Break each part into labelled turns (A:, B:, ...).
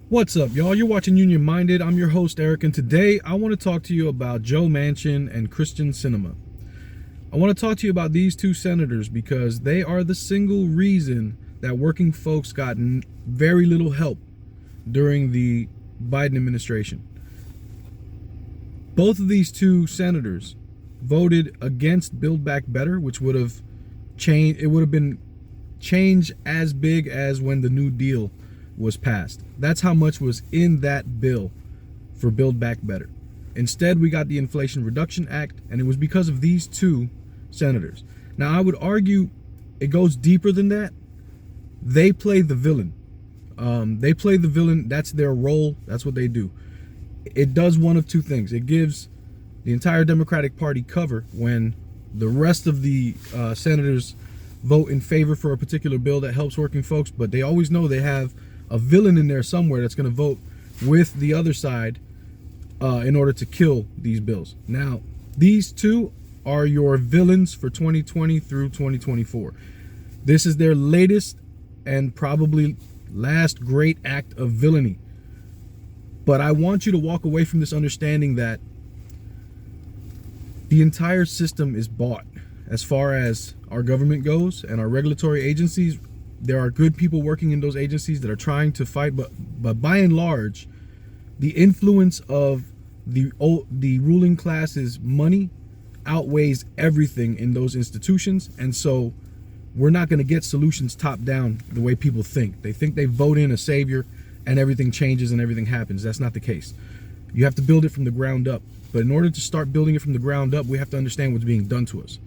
A: What's up, y'all? You're watching Union Minded. I'm your host, Eric, and today I want to talk to you about Joe Manchin and Christian Sinema. I want to talk to you about these two senators because they are the single reason that working folks got very little help during the Biden administration. Both of these two senators voted against Build Back Better, which would have changed. It would have been change as big as when the New Deal was passed. That's how much was in that bill for Build Back Better. Instead, we got the Inflation Reduction Act, and it was because of these two senators. Now, I would argue it goes deeper than that. They play the villain. They play the villain. That's their role. That's what they do. It does one of two things. It gives the entire Democratic Party cover when the rest of the senators vote in favor for a particular bill that helps working folks, but they always know they have a villain in there somewhere that's going to vote with the other side in order to kill these bills. Now, these two are your villains for 2020 through 2024. This is their latest and probably last great act of villainy. But I want you to walk away from this understanding that the entire system is bought. As far as our government goes and our regulatory agencies, there are good people working in those agencies that are trying to fight, but by and large, the influence of the ruling class's money outweighs everything in those institutions. And so we're not going to get solutions top down the way people think. They think they vote in a savior and everything changes and everything happens. That's not the case. You have to build it from the ground up. But in order to start building it from the ground up, we have to understand what's being done to us.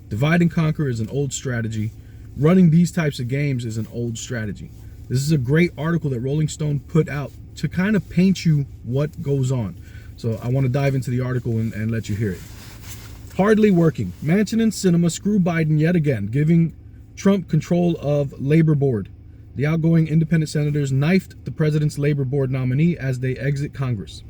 A: Divide and conquer is an old strategy. Running these types of games is an old strategy. This is a great article that Rolling Stone put out to kind of paint you what goes on. So I want to dive into the article and let you hear it. Hardly working. Manchin and Sinema screw Biden yet again, giving Trump control of Labor Board. The outgoing independent senators knifed the president's Labor Board nominee as they exit Congress.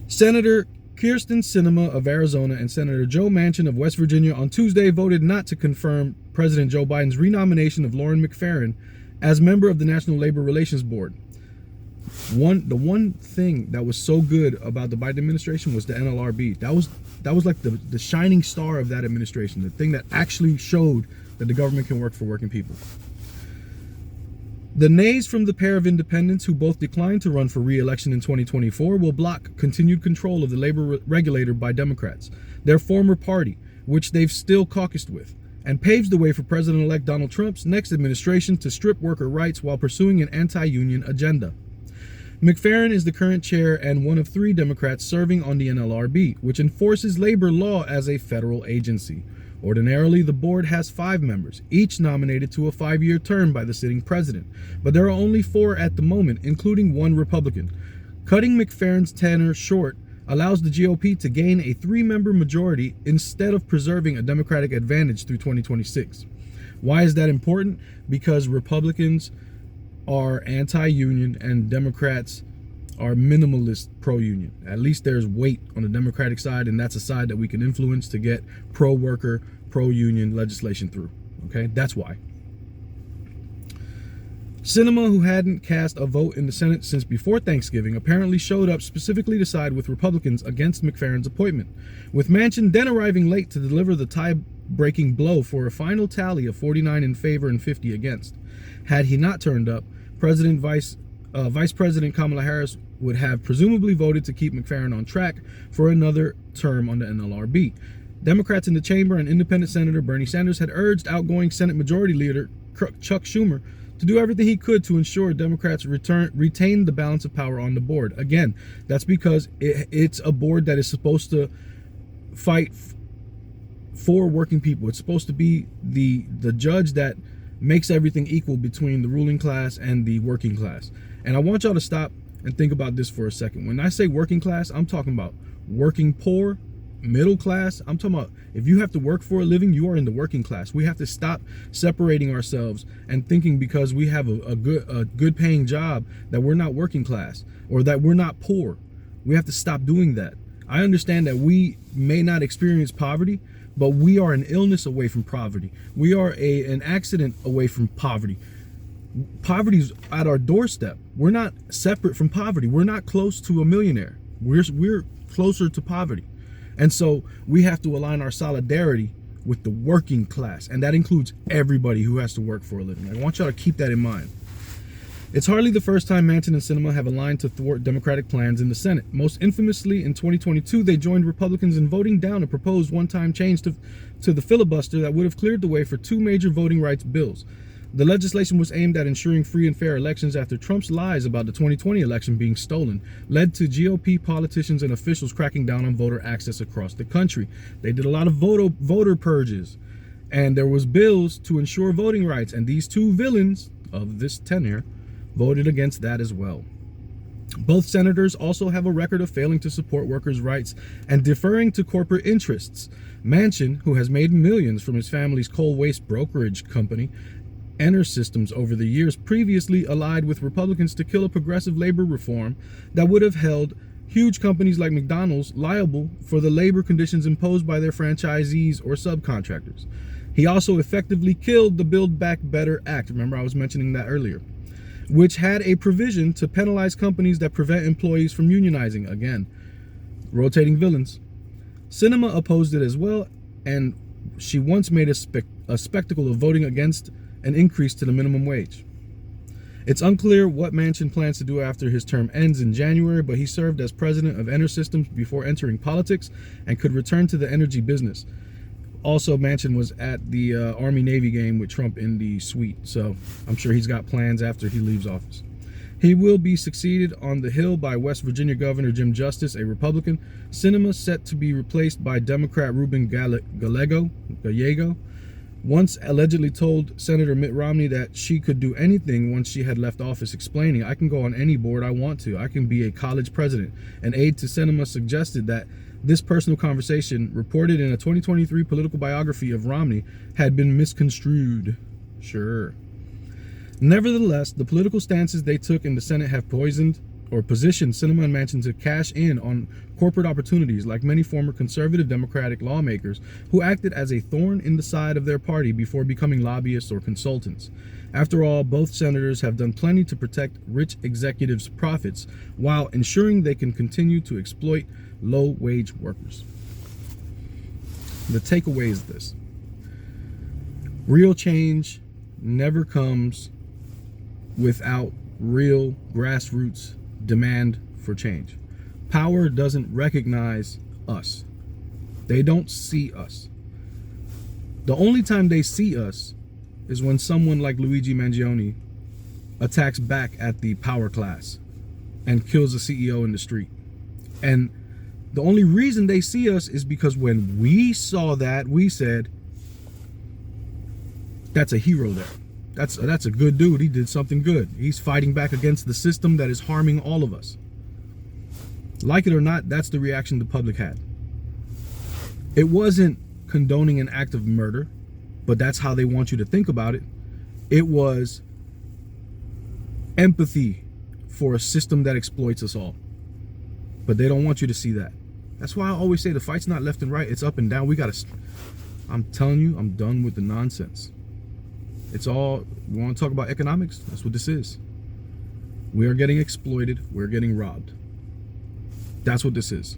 A: Senator Kyrsten Sinema of Arizona and Senator Joe Manchin of West Virginia on Tuesday voted not to confirm President Joe Biden's renomination of Lauren McFerrin as member of the National Labor Relations Board. The one thing that was so good about the Biden administration was the NLRB. That was like the shining star of that administration, the thing that actually showed that the government can work for working people. The nays from the pair of independents who both declined to run for re-election in 2024 will block continued control of the labor regulator by Democrats, their former party, which they've still caucused with, and paves the way for President-elect Donald Trump's next administration to strip worker rights while pursuing an anti-union agenda. McFerrin is the current chair and one of 3 Democrats serving on the NLRB, which enforces labor law as a federal agency. Ordinarily, the board has 5 members, each nominated to a 5-year term by the sitting president, but there are only 4 at the moment, including 1 Republican. Cutting McFerrin's tenure short allows the GOP to gain a 3-member majority instead of preserving a Democratic advantage through 2026. Why is that important? Because Republicans are anti-union and Democrats are minimalist pro-union. At least there's weight on the Democratic side, and that's a side that we can influence to get pro-worker, pro-union legislation through. Okay, that's why. Sinema, who hadn't cast a vote in the Senate since before Thanksgiving, apparently showed up specifically to side with Republicans against McFerrin's appointment, with Manchin then arriving late to deliver the tie-breaking blow for a final tally of 49 in favor and 50 against. Had he not turned up, Vice President Kamala Harris would have presumably voted to keep McFerrin on track for another term on the NLRB. Democrats in the chamber and independent Senator Bernie Sanders had urged outgoing Senate Majority Leader Chuck Schumer to do everything he could to ensure Democrats retain the balance of power on the board. Again, that's because it's a board that is supposed to fight for working people. It's supposed to be the judge that makes everything equal between the ruling class and the working class. And I want y'all to stop and think about this for a second. When I say working class, I'm talking about working poor, middle class. I'm talking about if you have to work for a living, you are in the working class. We have to stop separating ourselves and thinking because we have a good paying job that we're not working class or that we're not poor. We have to stop doing that. I understand that we may not experience poverty, but we are an illness away from poverty. We are an accident away from poverty. Poverty's at our doorstep. We're not separate from poverty. We're not close to a millionaire. We're closer to poverty. And so we have to align our solidarity with the working class. And that includes everybody who has to work for a living. I want y'all to keep that in mind. It's hardly the first time Manchin and Sinema have aligned to thwart Democratic plans in the Senate. Most infamously, in 2022, they joined Republicans in voting down a proposed one-time change to the filibuster that would have cleared the way for two major voting rights bills. The legislation was aimed at ensuring free and fair elections after Trump's lies about the 2020 election being stolen led to GOP politicians and officials cracking down on voter access across the country. They did a lot of voter purges, and there was bills to ensure voting rights, and these two villains of this tenure voted against that as well. Both senators also have a record of failing to support workers' rights and deferring to corporate interests. Manchin, who has made millions from his family's coal waste brokerage company, Systems over the years, previously allied with Republicans to kill a progressive labor reform that would have held huge companies like McDonald's liable for the labor conditions imposed by their franchisees or subcontractors. He also effectively killed the Build Back Better Act. Remember, I was mentioning that earlier, which had a provision to penalize companies that prevent employees from unionizing. Again, rotating villains. Sinema opposed it as well, and she once made a spectacle of voting against an increase to the minimum wage. It's unclear what Manchin plans to do after his term ends in January, but he served as president of Systems before entering politics and could return to the energy business. Also, Manchin was at the Army-Navy game with Trump in the suite, so I'm sure he's got plans after he leaves office. He will be succeeded on the Hill by West Virginia Governor Jim Justice, a Republican. Sinema set to be replaced by Democrat Ruben Gallego, once allegedly told Senator Mitt Romney that she could do anything once she had left office, explaining, "I can go on any board I want to. I can be a college president." An aide to Sinema suggested that this personal conversation, reported in a 2023 political biography of Romney, had been misconstrued. Sure. Nevertheless, the political stances they took in the Senate have positioned Sinema and Manchin to cash in on corporate opportunities, like many former conservative Democratic lawmakers who acted as a thorn in the side of their party before becoming lobbyists or consultants. After all, both senators have done plenty to protect rich executives' profits while ensuring they can continue to exploit low-wage workers. The takeaway is this: real change never comes without real grassroots demand for change. Power doesn't recognize us. They don't see us. The only time they see us is when someone like Luigi Mangione attacks back at the power class and kills a CEO in the street. And the only reason they see us is because when we saw that, we said, that's a hero there. That's a good dude. He did something good. He's fighting back against the system that is harming all of us. Like it or not, that's the reaction the public had. It wasn't condoning an act of murder, but that's how they want you to think about it. It was empathy for a system that exploits us all. But they don't want you to see that. That's why I always say the fight's not left and right, it's up and down. I'm telling you, I'm done with the nonsense. It's all, we want to talk about economics? That's what this is. We are getting exploited. We're getting robbed. That's what this is.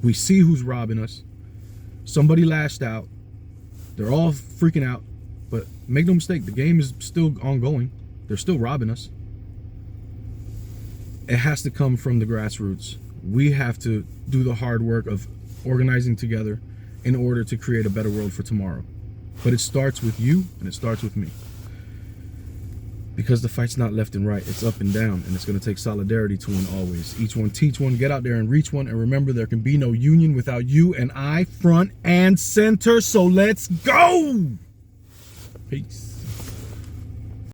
A: We see who's robbing us. Somebody lashed out. They're all freaking out. But make no mistake, the game is still ongoing. They're still robbing us. It has to come from the grassroots. We have to do the hard work of organizing together in order to create a better world for tomorrow. But it starts with you and it starts with me. Because the fight's not left and right, it's up and down, and it's going to take solidarity to win always. Each one teach one, get out there and reach one, and remember, there can be no union without you and I, front and center. So let's go! Peace.